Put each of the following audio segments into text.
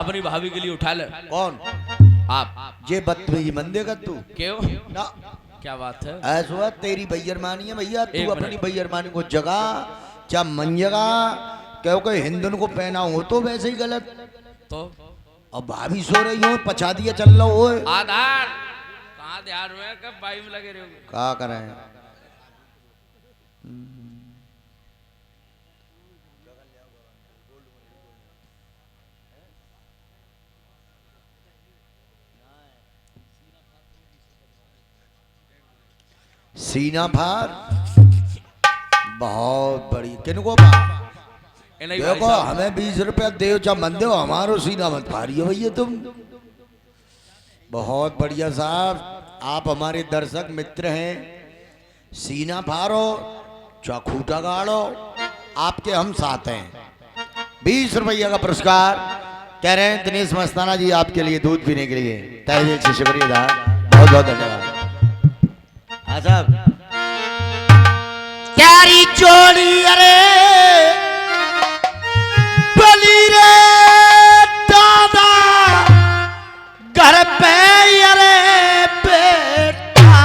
अपनी भाभी के लिए उठा ले। कौन आप ये बदतमीजी बंदे का तू क्यों? ना क्या बात है? ऐसा तेरी बेईमानी है भैया। एक तू अपनी मिनट। बेईमानी को जगा क्या मन जगा क्योंकि हिंदुन को पहना हो तो वैसे ही गलत। तो अब भाभी सो रही हो पछा दिया चल रहा हो आधार कहाँ ध्यान हुए कब बाई में लगे रहोगे? क्या करें। सीना फार बहुत बड़ी किनको देखो हमें 20 रुपया दे चा मन दो हमारो सीना मत फारियो भैया तुम। बहुत बढ़िया साहब आप हमारे दर्शक मित्र हैं। सीना फारो चौखूटा गाड़ो आपके हम साथ हैं। 20 रुपया का पुरस्कार कह रहे हैं दिनेश मस्ताना जी आपके लिए दूध पीने के लिए तहे दिल से शुक्रिया बहुत बहुत धन्यवाद। हाँ साहब क्यारी चोली अरे बली रे दादा घर पे अरे बेटा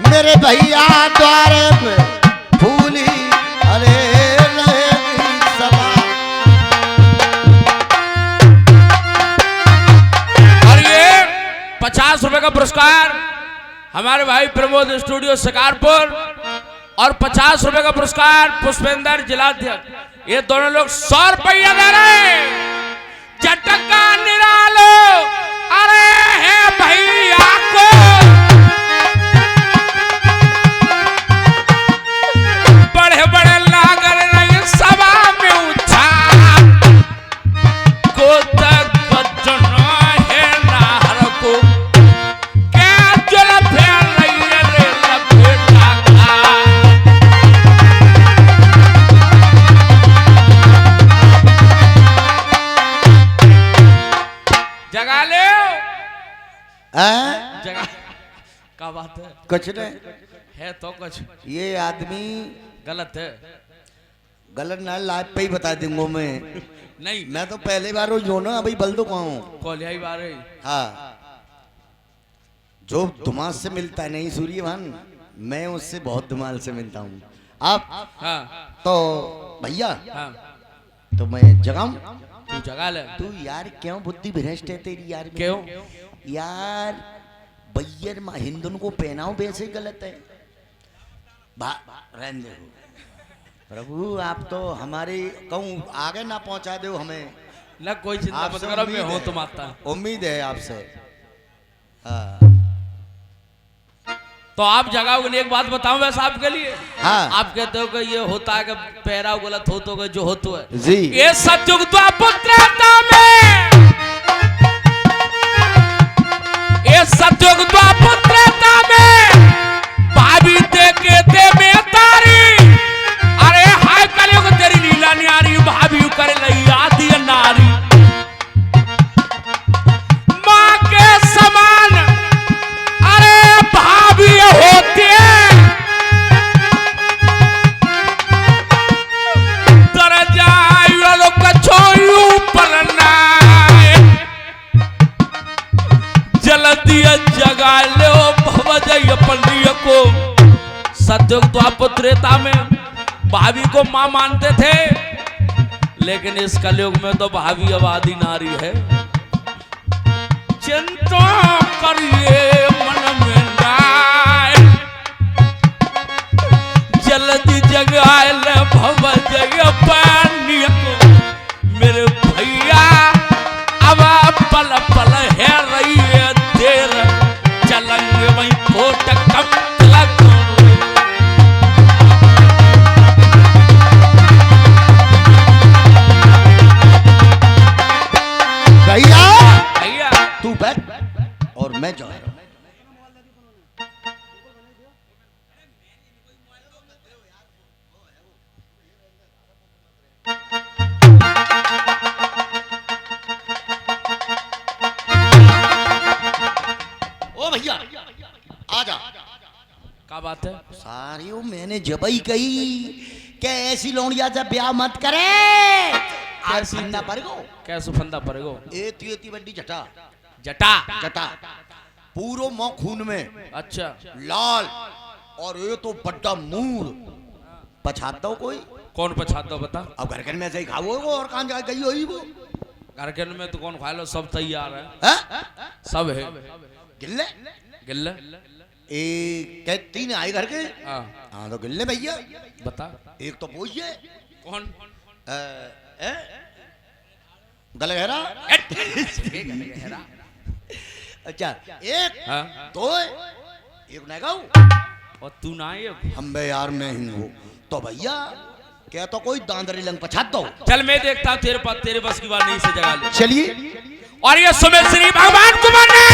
मेरे भैया द्वारे पे फूली अरे रहेगी सदा। और ये 50 रुपए का पुरस्कार हमारे भाई प्रमोद स्टूडियो शिकारपुर और 50 रुपए का पुरस्कार पुष्पेंद्र जिलाध्यक्ष। ये दोनों लोग 100 रुपया दे रहे हैं। झटका निरालो अरे है भैया को बड़े बड़े लागल रही सभा में उछाल को तक बचना है नाहर को क्या जल फैल रही है रे लपेटा का। जगा ले जगा क्या बात है? कुछ नहीं है तो कुछ ये आदमी गलत है। गलत ना लाइव पे ही बता दूंगा नहीं मैं तो पहले बार हो जो ना अभी बल तो कहूँ। कोलियाई बार है। हाँ जो धुमाल से मिलता है नहीं सूर्यभान मैं उससे बहुत धुमाल से मिलता हूँ। आप हाँ तो भैया हाँ तो मैं जगाऊं तू जगा ले। तू यार क्यों बुद्धि भ्रष्ट है तेरी यार। क्यों? यार बैयर माँ हिंदुन को पहनाओ वैसे गलत है। रहने दो प्रभु आप तो हमारे कहूँ आगे ना पहुंचा दो हमें। ना कोई चिंता मत आपसे करो मैं उम्मीद हूं है। तुम आता। उम्मीद है आपसे। तो आप जगाओगे। एक बात बताऊं वैसे आपके लिए। हाँ आप कहते हो कि ये होता है कि पैराव गलत हो तो कि जो हो तो है जी ये सतयुग द्वापत्रता में ये सतयुग द्वापत्रता में भाभी दे के दे में तारी अरे हाय कलयुग तेरी लीला न्यारी भाभी कर लई आदि नारी मां के समान अरे भाभी होती है दरजा लोग छोयू परनाए जल्दी जगा लो भवजय पंडिय को। सतयुग द्वापत्रता में भाभी को मां मानते थे लेकिन इस कलयुग में तो भाभी अब आदि नारी है। चिंता करिए मन में नाय जल्दी जगाए ले भवजय पानी को मेरे भैया अब पल पल है रही है देर चलेंगे वही कोट कम तलक। भैया भैया तू बैठ और मैं जा रहा हूँ। ओ भैया आजा। क्या बात है? सारी वो मैंने जबई कही क्या ऐसी लोनिया से ब्याह मत करे। आज कैसी फंदा पर गो कैसे फंदा पड़ेगो एती बड्डी जटा जटा जटा पूरो मुंह खून में अच्छा लाल और ये तो बड्डा मूड पछाता हो कोई। कौन पछाता हो बता। अब घर में से ही खाओ वो और कहाँ जा गई होई वो। घर में तो कौन खा लो सब तैयार है हैं? सब है गिल्ले गिल्ले क्या 3 आए घर के। हाँ हाँ तो गिल्ले भैया बता एक तो वो ही है कौन गलगहरा। अच्छा एक हाँ? दो एक नगाऊ और तू ना आए हम बे यार मैं ही हूँ तो भैया क्या तो कोई दांदरी लंग पछात दो। चल मैं देखता हूँ तेरे पास तेरे बस की बात नहीं से जगा ले। चलिए और ये सुमित श्री भगवान कुमार ने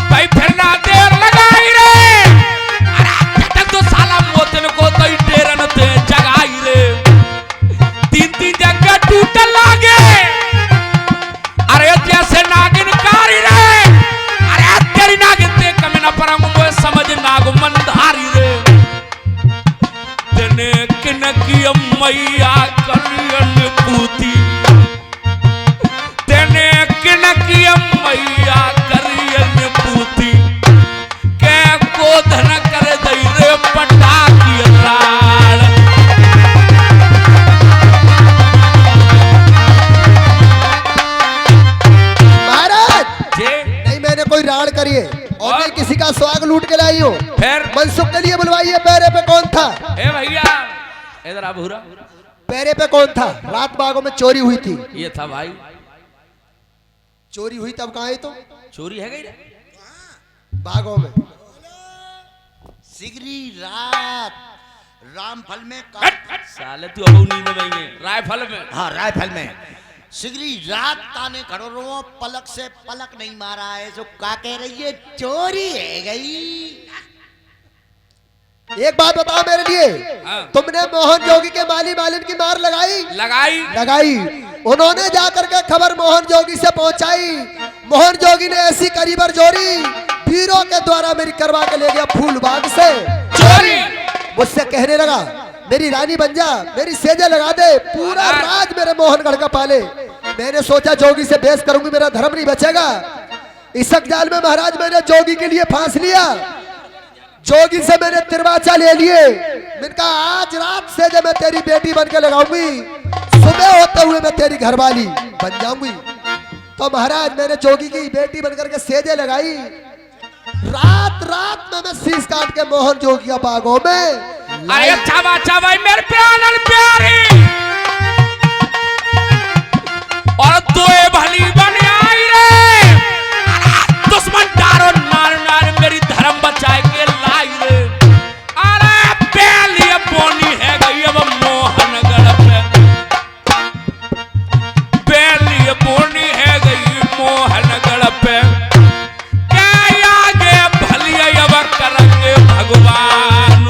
भाई फिर ना देर लगाई रे अरे तक तो साला मोतन को तो टेरन ते जगाई रे 3 जगह टूट लागे अरे जैसे नागिन कारी रे अरे तेरी नागिन ते कमी ना परंग वो समझ नाग मंदारी रे तेने किनकी मैया कलियन पूती तेने किनकी मैया कलियन पूती के को धन कर दई रे पटा की लाल। महाराज जे नहीं मैंने कोई राड़ करी है और नहीं किसी का स्वाग लूट के लाई हूँ। फिर मनसुख के लिए बुलवाइए। पैरे पे कौन था? ए भैया इधर आ भूरा पैरे पे कौन था? रात बागों में चोरी हुई थी। ये था भाई चोरी हुई तब कहाँ है? तो चोरी है गई रे बागों में सिगरी रात रामफल में साले तू अब नींद में ही है राइफल में। हाँ रायफल में सिगरी रात ताने खड़ो रो पलक से पलक नहीं मारा है जो का कह रही है चोरी है गई। एक बात बताओ मेरे लिए हाँ। तुमने मोहन जोगी के माली मालिन की मार लगाई लगाई उन्होंने जाकर के खबर मोहन जोगी से पहुंचाई। मोहन जोगी ने ऐसी करीबर जोड़ी वीरों के द्वारा मेरी करवा के ले गया फूल बाग से चोरी मुझसे कहने लगा मेरी रानी बन जा मेरी सेजे लगा दे पूरा राज मेरे मोहनगढ़ का पाले। मैंने सोचा जोगी से बेस करूंगी मेरा धर्म नहीं बचेगा। इस जाल में महाराज मैंने जोगी के लिए फांस लिया। जोगी से मैंने तिरवाचा ले लिए। मैंने कहा आज रात से जब मैं तेरी बेटी बन के लगाऊंगी सुबह होते हुए मैं तेरी घरवाली बन जाऊंगी। तो महाराज मैंने जोगी की बेटी बनकर के सेजे लगाई। रात रात में मैं शीश काट के मोहन जोगी बागों में अरे चावा चावा मेरे प्यारी और तू भली बन आई रे दुश्मन डारो नार नार मेरी धर्म बचाए के लाई रे। अरे पहली बोनी है गई अब मोहनगढ़ पे पहली बोनी है गई मोहनगढ़ पे क्या आगे भली अब करेंगे भगवान।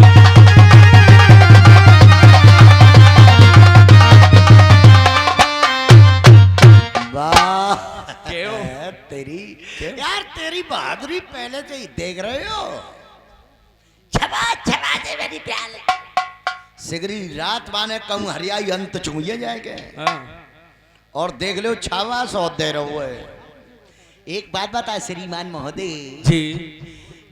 तेरी यार तेरी बहादुरी पहले से ही देख रहे हो। छबा छबा दे मेरी प्याले सिगरी रात माने कम हरियाई अंत चुंगिए जाएंगे और देख लो छावा सौ दे रहो है। एक बात बता श्रीमान महोदय जी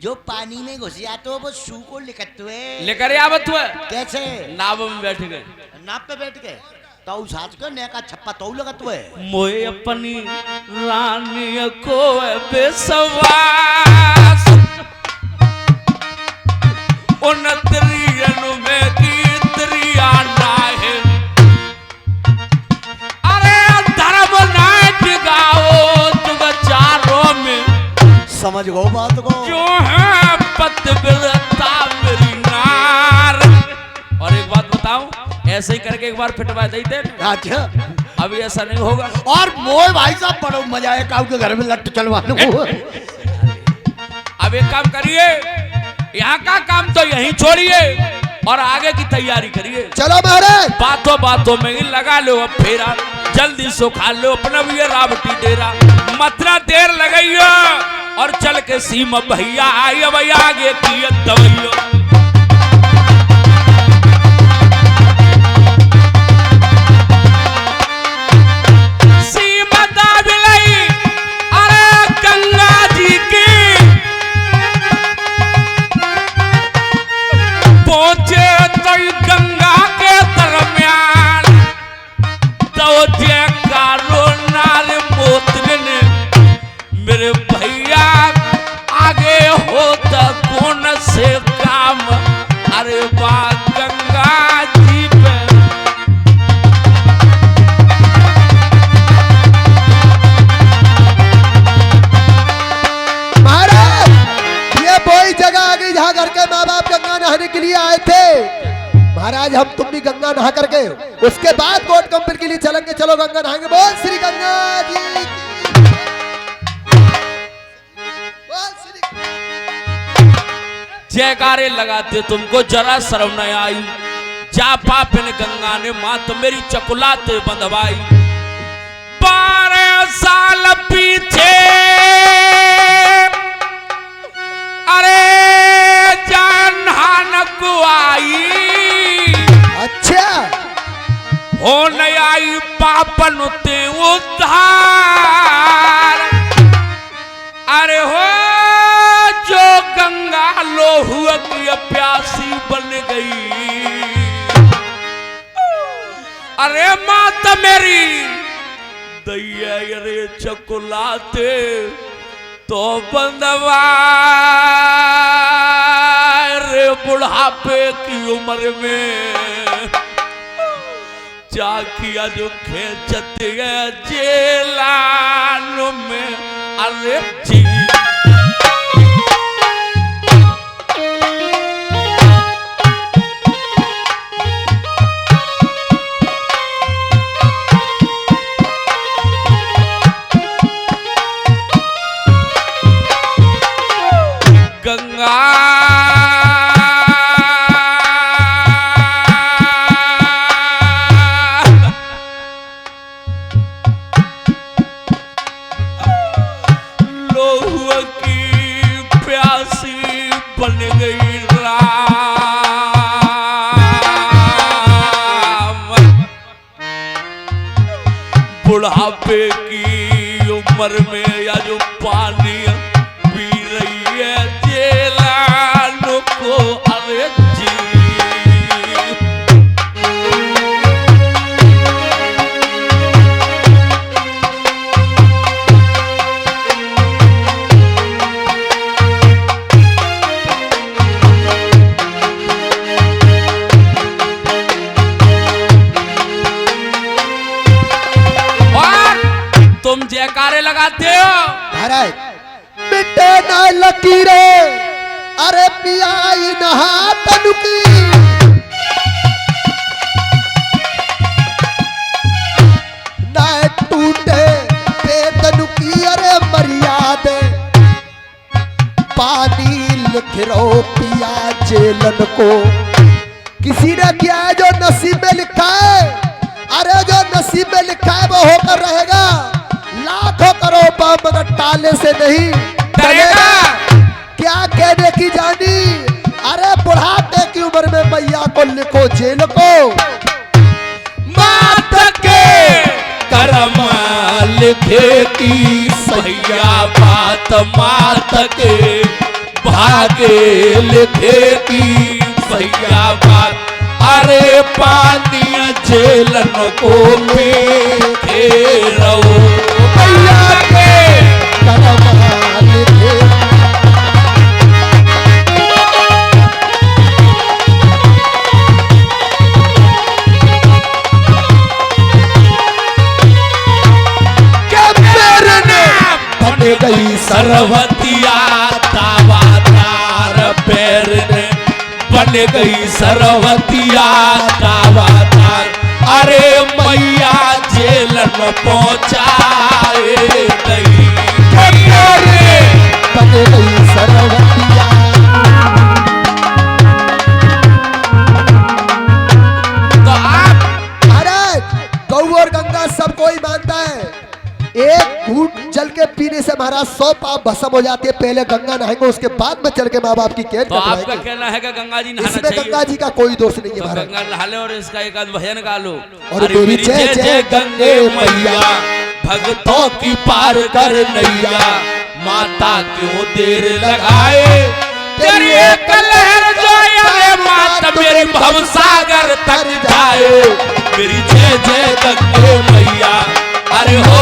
जो पानी में घुस जाते हो वो शू को लिखत हुए लेकर आवत हुआ कैसे नाव में बैठ गए नाप पे बैठ के तो साथ को नया का छप्पा तो लगत हुए मोए अपनी रानी को बेसवास उन त्रियन में की त्रिया है। अरे धर्म नाच गाओ तुम चारों में समझ गो बात को जो है पतिव्रता मेरी नार। और एक बात बताऊं ऐसे ही करके एक बार फिटवा देते अच्छा अभी ऐसा नहीं होगा। और मोए भाई साहब बड़ो मजा है काऊ के घर में लट्टू चलवाने को। अब एक काम करिए यहाँ का काम तो यहीं छोड़िए और आगे की तैयारी करिए। चलो महाराज बातों बातों में ही लगा लो अब फेरा जल्दी सो खा लो अपना भी ये रावटी डेरा मतना देर लगाइयो और चल के सीमा भैया आई अब आगे की दवाइयो। उसके बाद कोर्ट कंपेयर के लिए चलेंगे। चलो गंगा नहाएंगे। बोल श्री गंगा जी की। बोल श्री जयकारे लगाते तुमको जरा शर्म न आई। जा पाप ने गंगा ने मात मेरी चकुलाते बंधवाई। 12 साल पीछे अरे जान हानक आई। अच्छा हो नहीं आई पापन ते उद्धार। अरे हो जो गंगा लोहू की प्यासी बन गई। अरे मात मेरी दैया रे चकुलाते तो बंदवा। रे बुढ़ापे की उम्र में चाकिया जो खेचते जेलान में। अरे जी गंगा लोहू की प्यासी बन गई राम। बुढ़ापे की उम्र में या जो पानी पी रही है जेलान को। अरे जी तुम जयकारे लगाते हो। महाराज मिटे ना लकीरें अरे पियाई नहा तनुकी। ना टूटे बेतनु की अरे मर्यादे। पानी लिख रो पिया जेलन को। किसी ने किया है जो नसीब में लिखा है। अरे जो नसीब में लिखा है वो होकर रहेगा। लाखों करोड़ पाप मगर टाले से नहीं डरेगा। क्या कहने की जानी। अरे बुढ़ापे की उम्र में मैया को लिखो जेल को। मात के कर्म लिखे की भैया बात। मात के भागे लिखे की भैया बात। अरे पानी जेलन को पीछे रहो भैया के कर्म लिखे। बन गई सरवतिया तावातार। पैर ने बन गई सरवतिया तावातार। अरे मैया जेलन पहुंचाए गई। बन गई सरवतिया। तो आप महाराज गौ और गंगा सब कोई मानता है। एक घूंट जल के पीने से महाराज 100 पाप भस्म हो जाते हैं। पहले गंगा नहाएंगे उसके बाद में चल के माँ बाप की केयर तो आपका कहना है कि गंगा जी नहाना इसमें चाहिए। गंगा जी का कोई दोष नहीं है तो महाराज। गंगा नहा ले और इसका एक आध भजन गा लो। और अरे मेरी जय जय गंगे मैया भक्तों की पार कर नैया। माता क्यों देर लगाए तेरी एक लहर जो ये माता मेरी भवसागर तक जाए। मेरी जय जय गंगे मैया। अरे हो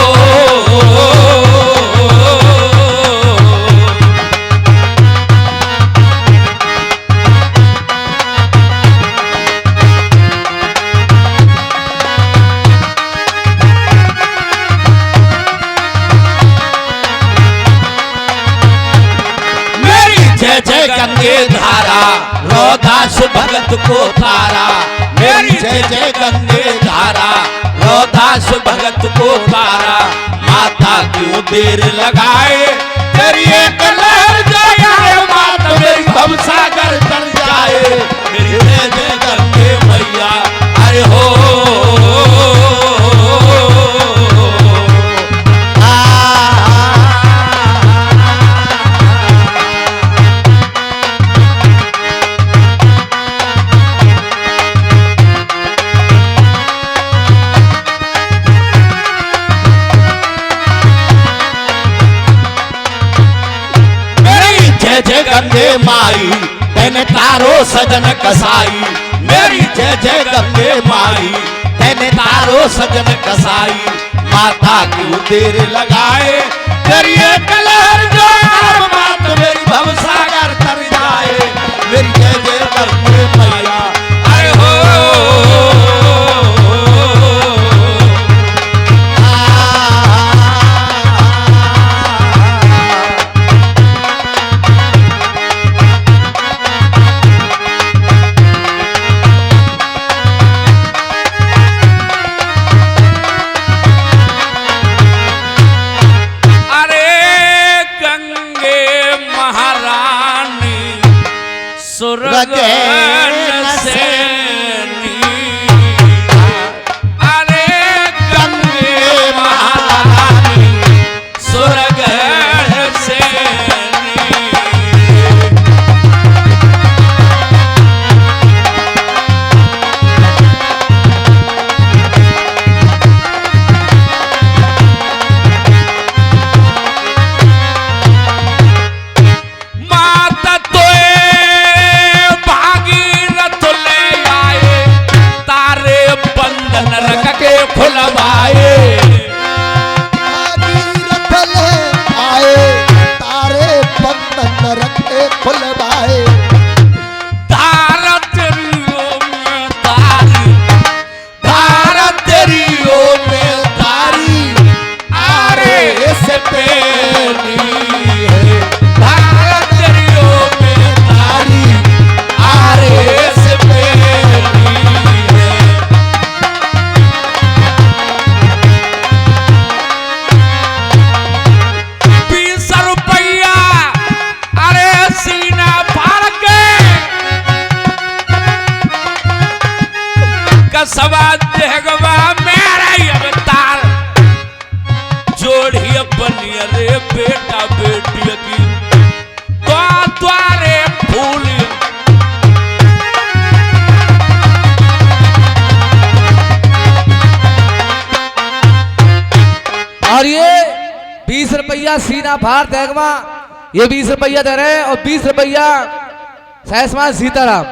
मेरी जय जय गंगे धारा। रोदास भगत को तारा मेरी जय जय गंगे धारा, रोदास भगत को तारा, माता क्यों देर लगाए, तेरी एक लहर जाए माता मेरी भवसागर तर जाए, मेरी जय जय गंगे मैया, अरे हो जय गंगे माई तेने तारो सजन कसाई, मेरी जय जय गंगे माई तेने तारो सजन कसाई, माता क्यों देर लगाए, तेरी एक लहर जो मात मेरी भवसागर तर जाए, मेरी जय जय गंगे मैया, अरे हो और ये 20 रुपया सीना भार देगवा, ये 20 रुपया दे रहे हैं, और 20 रुपया सहसमान सीताराम,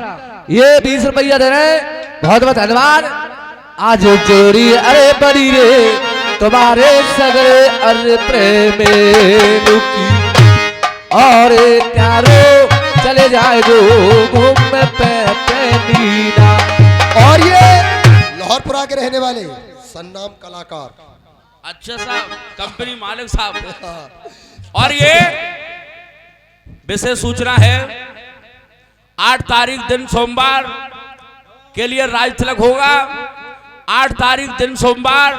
ये 20 रुपया दे रहे हैं, बहुत बहुत धन्यवाद। आज जोड़ी अरे बड़ी रे तुम्हारे सगरे अरे प्रेमे लुकी, और प्यारो चले जाए गो घूम पे नीना। और ये लाहौरपुरा के रहने वाले सन्नाम कलाकार, अच्छा साहब, कंपनी मालिक साहब। और ये विशेष सूचना है, 8 तारीख दिन सोमवार के लिए राज तिलक होगा, 8 तारीख दिन सोमवार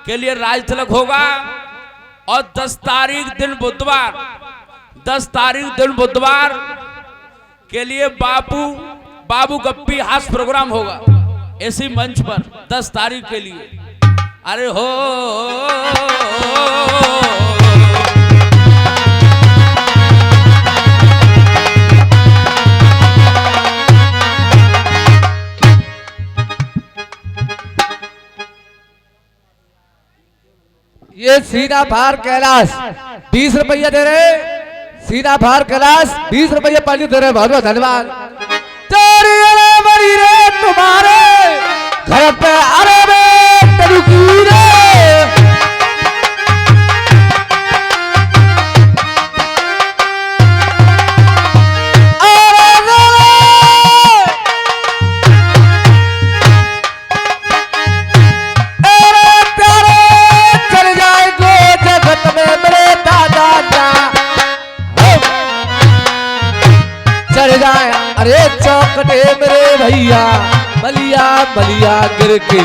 के लिए राज तिलक होगा, और 10 तारीख दिन बुधवार, 10 तारीख दिन बुधवार के लिए बाबू गप्पी हास्य प्रोग्राम होगा इसी मंच पर 10 तारीख के लिए। अरे हो ये सीधा भार कैलाश 20 रुपया दे रहे, सीधा भार कैलाश 20 रुपया पाली दे रहे, बहुत बहुत धन्यवाद। तेरी अरे बड़ी रे तुम्हारे घर पे अरे रे चढ़ जाए अरे चौकटे मेरे भैया बलिया बलिया गिर के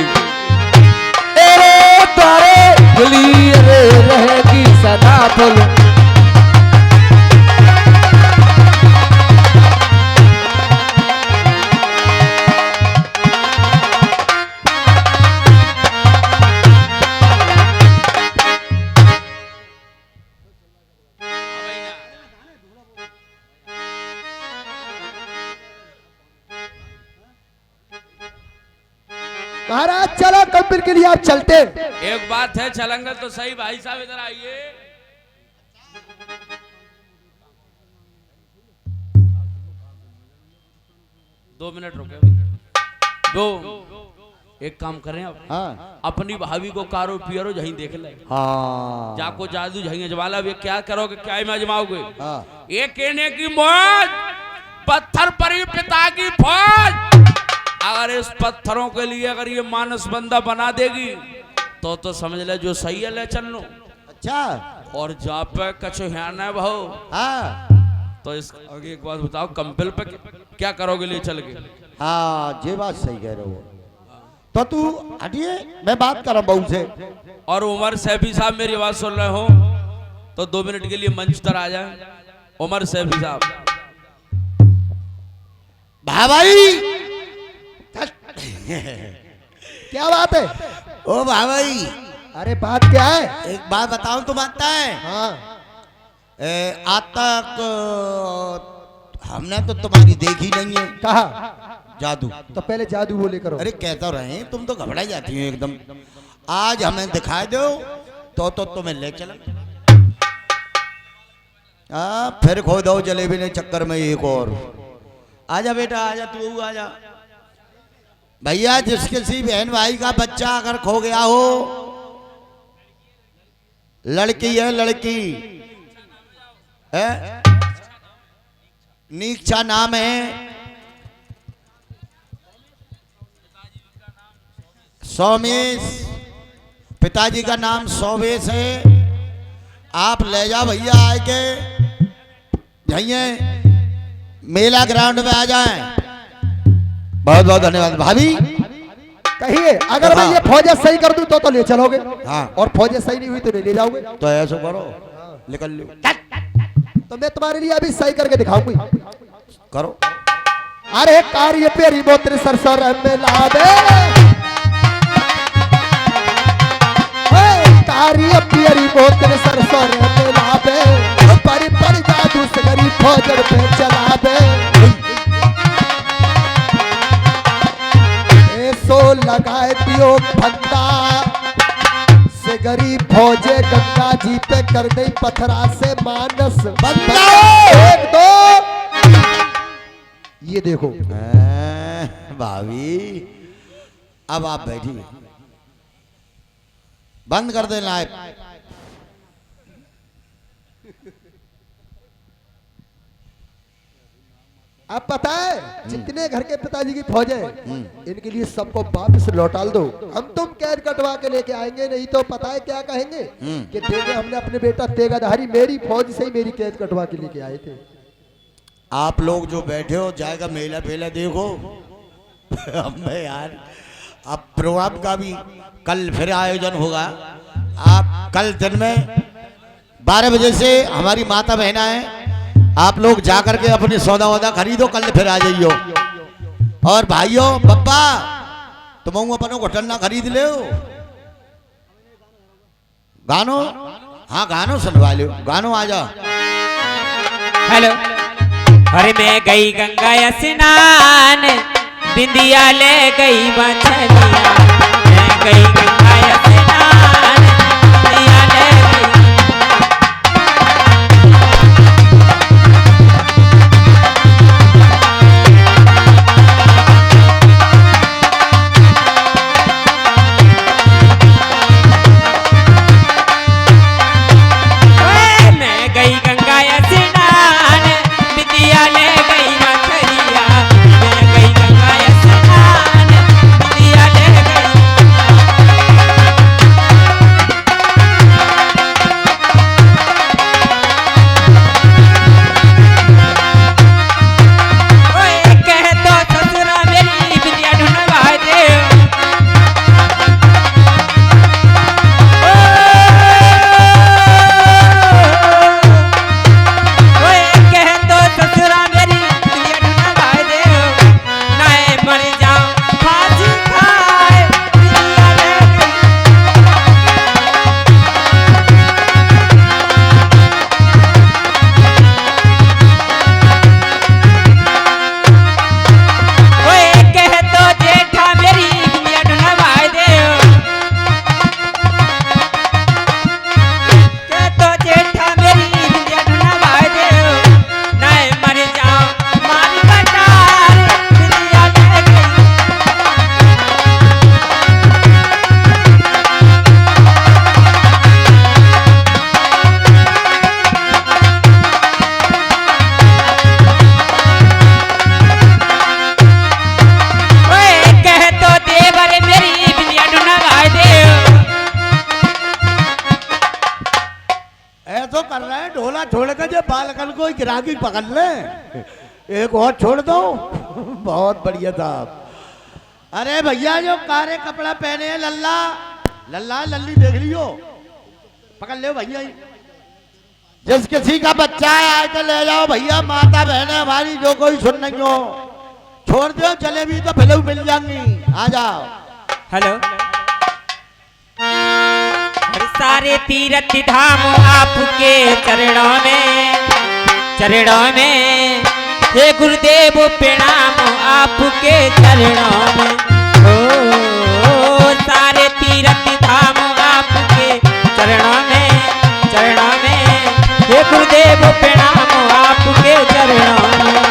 तेरे तारे गली रे रहेगी सदा फुल। महाराज चलो कंपनी के लिए आप चलते। एक बात है, चलेंगे तो सही। भाई साहब इधर आइए। दो मिनट रुके। दो एक काम करें आप, हाँ अपनी भाभी को कारो पियरो जहीं देख ले। हाँ जाको जादू जहीं अजमाला भी क्या करोगे, क्या में अजमाओगे? हाँ ये कहने की मौज पत्थर परी पिता की फौज। अगर इस पत्थरों के लिए अगर ये मानस बंदा बना देगी तो समझ ले जो सही है, ले चल लो। अच्छा और जा पे कछो है भाव। हाँ तो इस आगे एक बात बताओ, कंपल पे क्या करोगे ले चल के? हाँ ये बात सही कह रहे हो। तो तू हटिए, मैं बात कर रहा बहू से। और उमर सैफी साहब मेरी आवाज सुन रहे हो तो 2 मिनट के लिए मंच पर आ जाए। उमर सैफी साहब। भाई क्या बात है? ओ भाई, अरे बात क्या है? एक बात बताऊं तो मानता है? हाँ आज तक हमने तो तुम्हारी देखी नहीं है। कहा जादू। तो पहले जादू बोले करो। अरे कहता रहे, तुम तो घबराई जाती हो एकदम। आज हमें दिखाई दो तो तुम्हें ले चला। फिर खो दो जलेबी ने चक्कर में एक और। आजा बेटा आजा, तू आजा। भैया जिस किसी बहन भाई का बच्चा अगर खो गया हो, लड़की है लड़की है, नीक्षा नाम है, सोमेश, पिताजी का नाम सोमेश है। आप ले जा भैया, आए के जाइए मेला ग्राउंड में आ जाएं। बहुत बहुत धन्यवाद भाभी। कहिए अगर मैं ये फौजा सही कर दूं तो ले चलोगे। हाँ। और फौजा सही नहीं हुई तो नहीं ले जाओगे। तो ऐसा करो, निकल लो। तो मैं तुम्हारे लिए अभी सही करके दिखाऊंगी। करो। अरे कार्य पे रिमोत्र सरसर में ला दे, कार्य पे रिमोत्र सरसर में ला दे, पर जादू से गरीब फौजर पे चला दे। सो लगाए दियो फंदा से गरीब फौजे गंगा जी पे कर दे पथरा से मानस बंदा। एक दो ये देखो भाभी, अब आप बैठिए, बंद कर दे लाइव। अब पता है जितने घर के पिताजी की फौज है इनके लिए सबको वापस लौटा दो। हम तुम कैद कटवा के लेके आएंगे, नहीं तो पता है क्या कहेंगे कि देखे हमने अपने बेटा तेगाधारी मेरी फौज से ही मेरी कैद कटवा के लेके आए थे। आप लोग जो बैठे हो जाएगा मेला फेला देखो। हमें यार अब प्रोग्राम का भी कल फिर आयोजन होगा। आप कल दिन में 12 बजे से हमारी माता बहना है, आप लोग जाकर के अपने सौदा वौदा खरीदो, कल फिर आ जाइयो। और भाइयों बब्बा तुम अपनों को टन्ना खरीद ले। गानो, हाँ गानो सुनवा लो, गानो आ जा। हेलो। अरे मैं गई गंगा स्नान, बिंदिया ले गई मछलिया, मैं गई गंगा स्नान, बिंदिया ले गई। मैं गई गंगा स्नान, बिंदिया ले गई मछलिया, मैं गई गंगा स्नान, बिंदिया ले गई। छोड़ के जो बालकन को गिराकी पकड़ ले, एक और छोड़ दो। बहुत बढ़िया साहब। अरे भैया जो कारे कपड़ा पहने हैं लल्ला लल्ला लल्ली देख लियो, पकड़ ले भैया। जिस किसी का बच्चा है आए तो ले जाओ भैया, माता बहन है हमारी, जो कोई सुन नहीं हो छोड़ दो, चले भी तो फिल्म मिल जाएंगी, आ जाओ। हेलो। हर सारे तीर्थ धाम आपके चरणों में हे गुरुदेव प्रणाम आपके चरणों में। ओ सारे तीर्थ धाम आपके चरणों में हे गुरुदेव प्रणाम आपके चरणों में।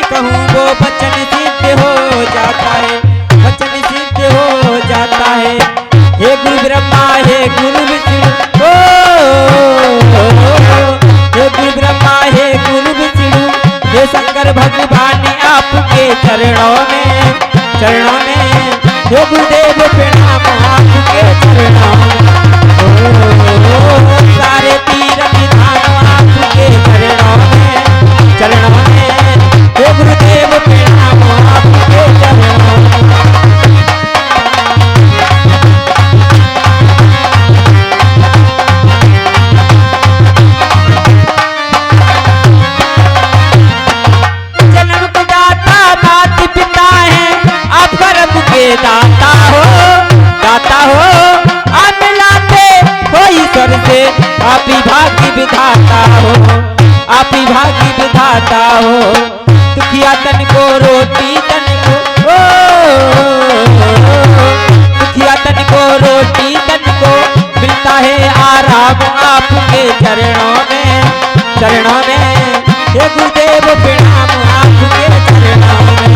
कहूँ वो वचन सिद्ध हो जाता है, वचन सिद्ध हो जाता है। हे गुरु ब्रह्मा हे गुरु विष्णु, हे गुरु ब्रह्मा हे गुरु विष्णु, हे शंकर भगवान आपके चरणों में हे गुरुदेव प्रणाम आपके चरणों में। सारे तीर्थ धाम आपके चरणों में हे गुरुदेव प्रणाम आपके चरणों में। जन्म के दाता माता पिता हैं, आप कर्म के दाता हो आप मिलाते हो ईश्वर से, आप ही भाग्य विधाता हो, आप ही भाग्य विधाता हो। दुखिया तन को रोटी तन को, दुखिया तन को रोटी तन को मिलता है आराम आपके चरणों में हे गुरुदेव प्रणाम आपके चरणों में।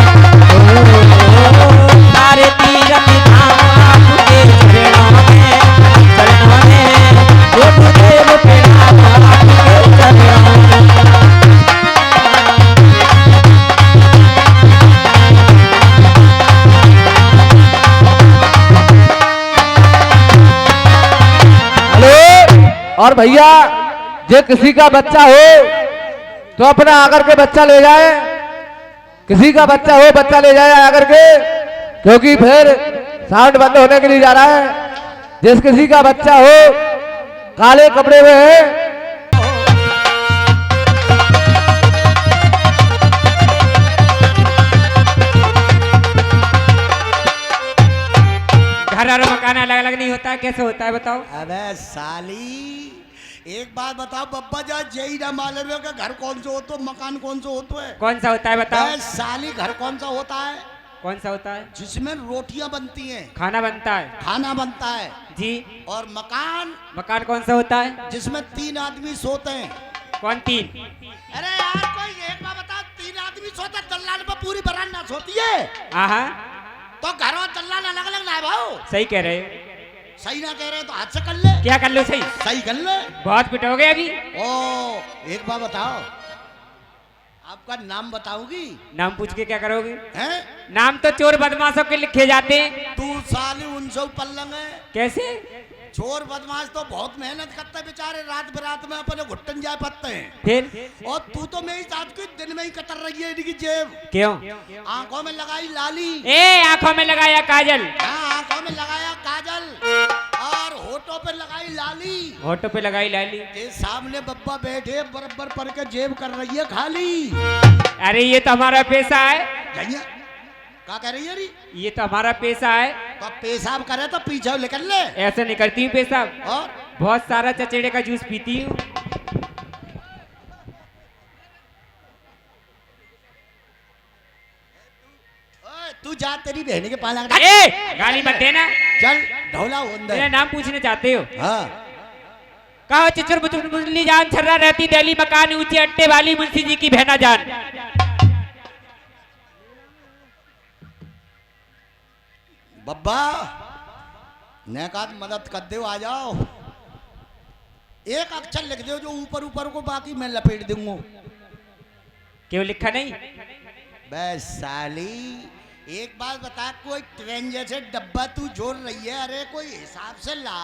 सारे तीर्थ धाम आपके चरणों में हे गुरुदेव प्रणाम आपके चरणों में। और भैया जे किसी का बच्चा हो तो अपना आकर के बच्चा ले जाए, किसी का बच्चा हो बच्चा ले जाए आकर के, क्योंकि फिर साउंड बंद होने के लिए जा रहा है। जिस किसी का बच्चा हो काले कपड़े में है, घर और मकान अलग अलग नहीं होता, कैसे होता है बताओ? अबे साली एक बात बताओ बब्बा जा जय ना मालूम है कि घर कौन सा होता है मकान कौन सा होता है? कौन सा होता है बताओ? अबे साली घर कौन सा होता है? कौन सा होता है? जिसमें रोटियां बनती हैं, खाना बनता है खाना बनता है जी। और मकान मकान कौन सा होता है? जिसमें 3 आदमी सोते हैं। कौन 3? अरे यार कोई एक बात बता, 3 आदमी सोते दल्लान पर पूरी बरामदा सोती है। आहा तो घर और दल्लान अलग अलग ना है भाऊ। सही कह रहे हो। सही ना कह रहे तो हाथ से कर ले। क्या कर लो? सही सही कर ले। बहुत पिटोगे अभी। ओ एक बात बताओ, आपका नाम बताओगी? नाम पूछ के क्या करोगे? हैं? नाम तो चोर बदमाशों के लिखे जाते हैं। तू साली 19 पल्लंग है। कैसे? चोर बदमाश तो बहुत मेहनत करते हैं बेचारे, रात बरात में अपने घुट्टन जाए पत्ते हैं। फिर और तू तो मेरी साथ की दिन में ही कतर रही है इनकी जेब। क्यों? आंखों में लगाई लाली। ए आंखों में लगाया काजल। हाँ आंखों में लगाया काजल और होठों पे लगाई लाली। होठों पे लगाई लाली। ये सामने बब्बा बैठे बराबर पर के जेब कर रही है खाली। अरे ये तो हमारा पैसा है। भैया क्या कह रही है री? ये तो हमारा पैसा है। तो पेशाब करे तो पीछे निकल ले। ऐसे नहीं करती हूँ पेशाब, और बहुत सारा चचेड़े का जूस पीती हूँ। तू जा तेरी बहन के पाला। ए गाली मत देना। चल ढोला हो अंदर। मेरा नाम पूछने चाहते हो? हाँ कहो चिचुर बुचुर मुरली जान छर्रा रहती दिल्ली मकान ऊंचे अट्टे वाली मुंशी जी की बहना जान। बब्बा नेकात मदद कर दो, आ जाओ। एक अक्षर लिख दो जो ऊपर ऊपर को, बाकी मैं लपेट दूंगा। क्यों लिखा नहीं? बस साली एक बात बता, कोई ट्रेन जैसे डब्बा तू जोड़ रही है, अरे कोई हिसाब से ला,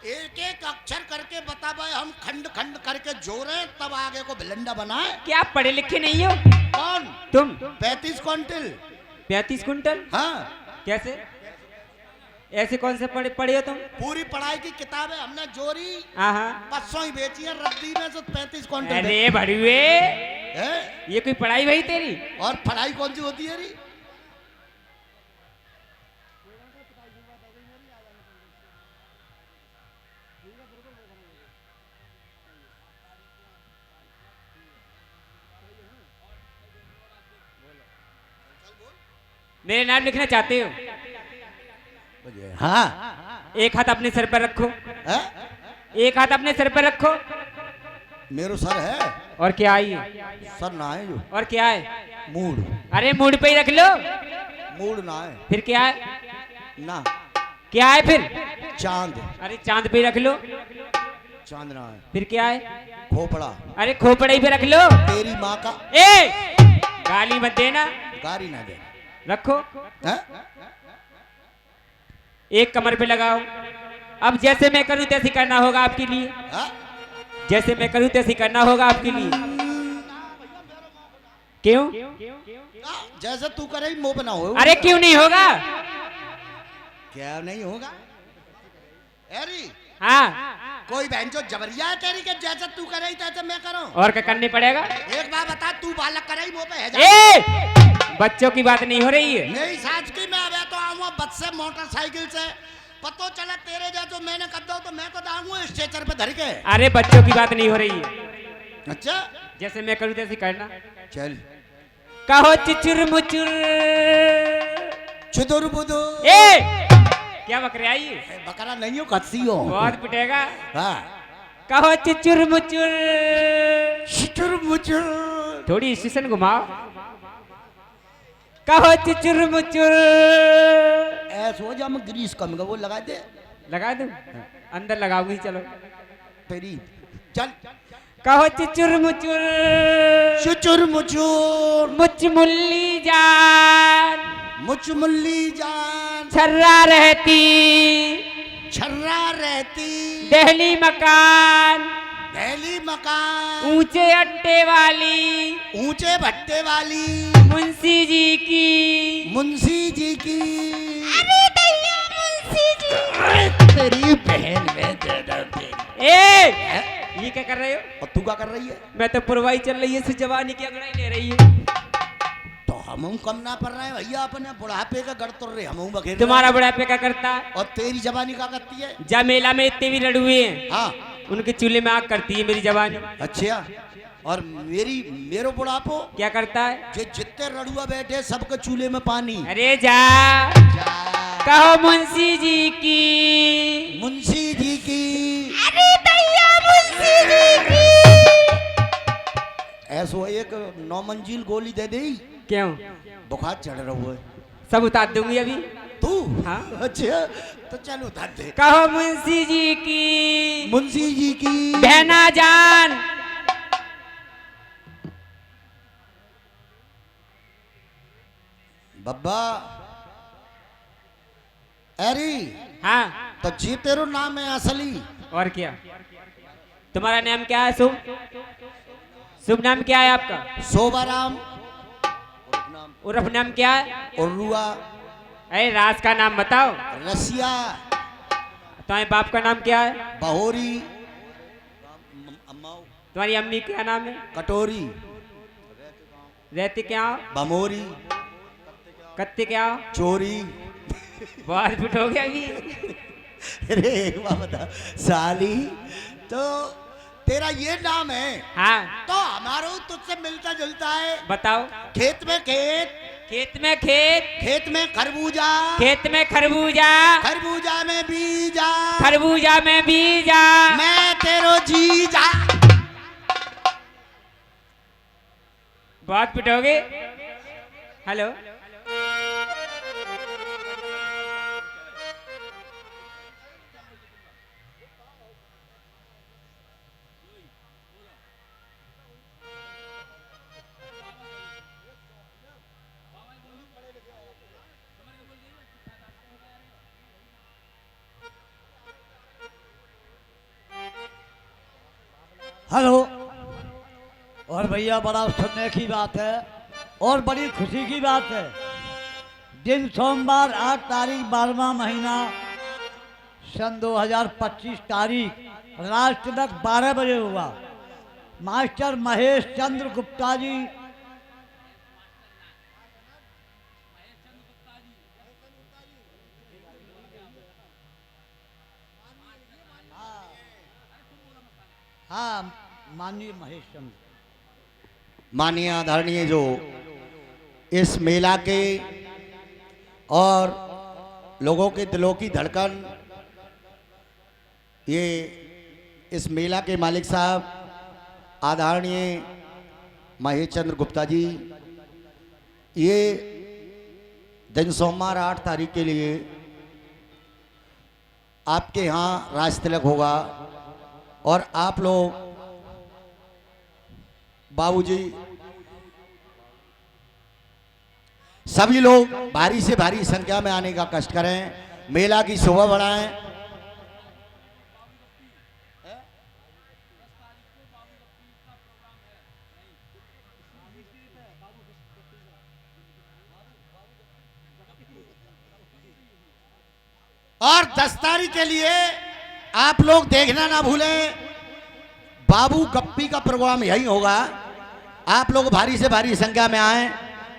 एक एक अक्षर करके बता भाई, हम खंड खंड करके जोड़े तब आगे को भिलंडा बनाए। क्या आप पढ़े लिखे नहीं हो? कौन तुम? 35 क्विंटल। 35 कुंटल? हाँ, कैसे? ऐसे कौन से पढ़े हो तुम? पूरी पढ़ाई की किताबें हमने जोड़ी, हाँ हाँ। परसों ही बेची है रद्दी में, तो 35 क्विंटल अरे भड़ुए, है। ये कोई पढ़ाई भाई तेरी? और पढ़ाई कौन सी होती है री? मेरे नाम लिखना चाहते हो? हाँ। एक हाथ अपने सर पर रखो। है? एक हाथ अपने सर पर रखो। मेरो सर है। और क्या है ये? सर ना है जो। और क्या है? मूड। अरे मूड पे ही रख लो। मूड ना है। फिर क्या है? ना। क्या है फिर? चांद। अरे चांद पे ही रख लो। चांद ना है। फिर क्या है? खोपड़ा। अरे खोपड़े पे रख लो। तेरी माँ का। ए, गाली मत देना। गारी ना दे। रखो। है? एक कमर पे लगाओ। अब जैसे मैं करूं तैसे करना होगा आपके लिए। है? जैसे मैं करूं तैसे करना होगा आपके लिए। क्यों? जैसे तू करे मुंह पे ना हो। अरे क्यों नहीं होगा? क्या नहीं होगा? अरे हाँ। कोई बहन जो जबरिया है तेरी के, जैसे तू करे तैसे मैं करूं। और क्या करने पड़ेगा? एक बार बता, तू बालक करे मुंह पे है जा। ए, बच्चों की बात नहीं हो रही है। मेरी साज की मैं अब तो आऊंगा बस से, मोटरसाइकिल से, पतो चला तेरे जैसे मैंने कर दो तो मैं तो दाऊंगा स्टेचर पे धर के। अरे बच्चों की बात नहीं हो रही है। अच्छा, जैसे मैं करूं तैसे करना। चल। कहो चिचुर मुचुर। चुदुर बुदुर। ए, क्या बकरे आई? बकरा नहीं हो, कच्ची हो। बहुत पिटेगा। हाँ। कहो चिचुर मुचुर। चुचुर मुचुर। थोड़ी स्टेशन घुमाओ। कहो चिचुर मुचुर। ऐसा हो जा, मैं ग्रीस कम का वो लगा दे। लगा दूं? अंदर लगाऊंगी, चलो। तेरी चल। कहो चिचुर मुचुर। चुचुर मुचुर। मुच मुल्ली जान। मुचमुल्ली जान। छर्रा रहती। छर्रा रहती। दहली मकान। दहली मकान। ऊंचे अट्टे वाली। ऊंचे भट्टे वाली। मुंशी जी की। मुंशी जी की। अरे दैया मुंशी जी। तेरी बहन में दे दो तेरी। ए, ये क्या कर रहे हो? और तू क्या कर रही है? मैं तो पुरवाई चल रही है, से जवानी की अंगड़ाई ले रही है। तो हम कम ना पड़ रहे हैं भैया, अपने बुढ़ापे का गढ़ तुर रहे हम बखेर। तुम्हारा बुढ़ापे क्या करता है? और तेरी जवानी क्या करती है? जा मेला में इतने भी लड़ुए हैं, हाँ। उनके चूल्हे में आग करती है मेरी जवानी। अच्छा, और मेरो बुढ़ापो क्या करता है? जे जितने रड़ुआ बैठे सबके चूल्हे में पानी। अरे जा, कहो मुंशी जी की। मुंशी जी की। अरे दैया मुंशी जी की। ऐसो एक 9 मंजिल गोली दे दी। क्यों? बुखार चढ़ रहा है। सब उतार दूंगी अभी। तू? हाँ। अच्छा, तो चल उतार दे। कहो मुंशी जी की। मुंशी जी की। बहना जान। बब्बा। अरे हाँ। तो जी तेरो नाम है असली? और क्या? तुम्हारा नाम क्या है? शुभ शुभ नाम क्या है आपका? शोभाराम। उर्फ नाम क्या है? उर्रुआ। अरे राज का नाम बताओ। रसिया। तुम्हारे बाप का नाम क्या है? बहोरी। तुम्हारी अम्मी क्या नाम है? कटोरी। रहती क्या हो? बमोरी। कत्ते क्या हो? चोरी। बहुत फिट हो गया अभी। अरे एक बात बता साली, तो तेरा ये नाम है? हाँ। तो हमारा तुझसे मिलता जुलता है। बताओ। खेत में खेत। खेत में खेत। खेत में खरबूजा। खेत में खरबूजा। खरबूजा में बीजा। खरबूजा में बीजा। मैं तेरो जीजा। बहुत पिटोगे। हेलो। हेलो। और भैया बड़ा सुनने की बात है और बड़ी खुशी की बात है। दिन सोमवार 8 तारीख 12वां महीना सन 2025 तारीख रात तक 12 बजे हुआ। मास्टर महेश चंद्र गुप्ता जी हाँ माननीय महेश चंद्र माननीय आदरणीय जो इस मेला के और लोगों के दिलों की धड़कन, ये इस मेला के मालिक साहब आदरणीय महेश चंद्र गुप्ता जी, ये दिन सोमवार 8 तारीख के लिए आपके यहाँ राज तिलक होगा और आप लोग बाबूजी सभी लोग भारी से भारी संख्या में आने का कष्ट करें, मेला की शोभा बढ़ाएं। और 10 तारीख के लिए आप लोग देखना ना भूलें, बाबू गप्पी का प्रोग्राम यही होगा। आप लोग भारी से भारी संख्या में आएं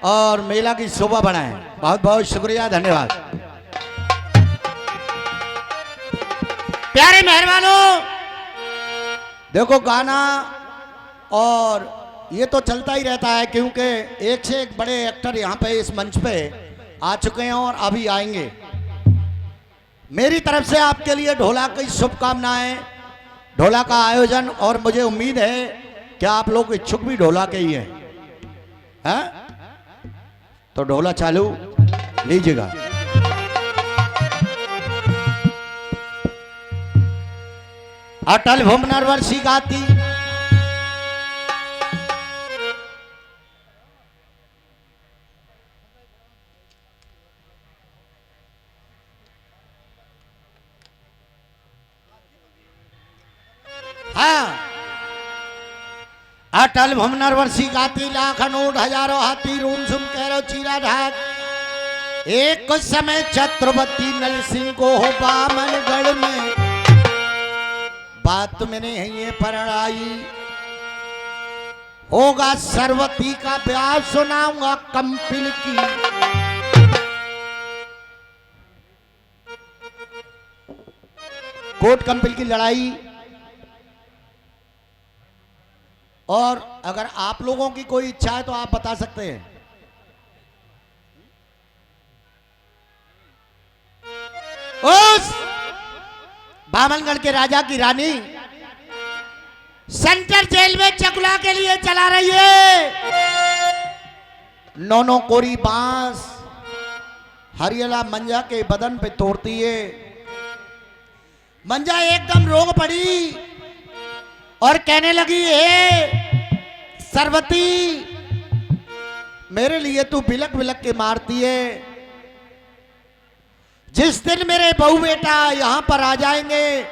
और मेला की शोभा बढ़ाएं। बहुत बहुत शुक्रिया, धन्यवाद। प्यारे मेहरबानों, देखो गाना और ये तो चलता ही रहता है, क्योंकि एक से एक बड़े एक्टर यहाँ पे इस मंच पे आ चुके हैं और अभी आएंगे। मेरी तरफ से आपके लिए ढोला की शुभकामनाएं, ढोला का आयोजन, और मुझे उम्मीद है कि आप लोग इच्छुक भी ढोला के ही हैं। तो ढोला चालू लीजिएगा। अटल भुवनवर्षी गाती अटल भुवनवर्षी गाती लाख नोट हजारों हाथी रून सुन कह चीरा ढाक। एक कुछ समय छत्रपति नल सिंह को हो बामनगढ़ में, बात मैंने ये पढ़ाई होगा सरवती का ब्याह सुनाऊंगा कंपिल की। कोट कंपिल की लड़ाई। और अगर आप लोगों की कोई इच्छा है तो आप बता सकते हैं। उस बामनगढ़ के राजा की रानी सेंट्रल जेल में चकुला के लिए चला रही है। नौनो कोरी बांस हरियाला मंजा के बदन पे तोड़ती है। मंजा एकदम रोग पड़ी और कहने लगी, हे सरवती, मेरे लिए तू बिलक बिलक के मारती है। जिस दिन मेरे बहू बेटा यहां पर आ जाएंगे,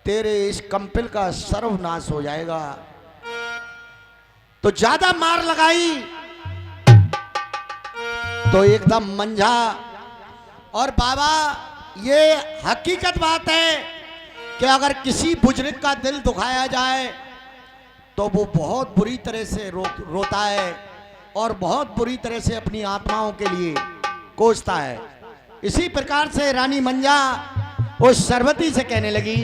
तेरे इस कंपिल का सर्वनाश हो जाएगा। तो ज्यादा मार लगाई तो एकदम मंझा। और बाबा, ये हकीकत बात है कि अगर किसी बुजुर्ग का दिल दुखाया जाए तो वो बहुत बुरी तरह से रोता है और बहुत बुरी तरह से अपनी आत्माओं के लिए कोसता है। इसी प्रकार से रानी मंजा उस सरवती से कहने लगी,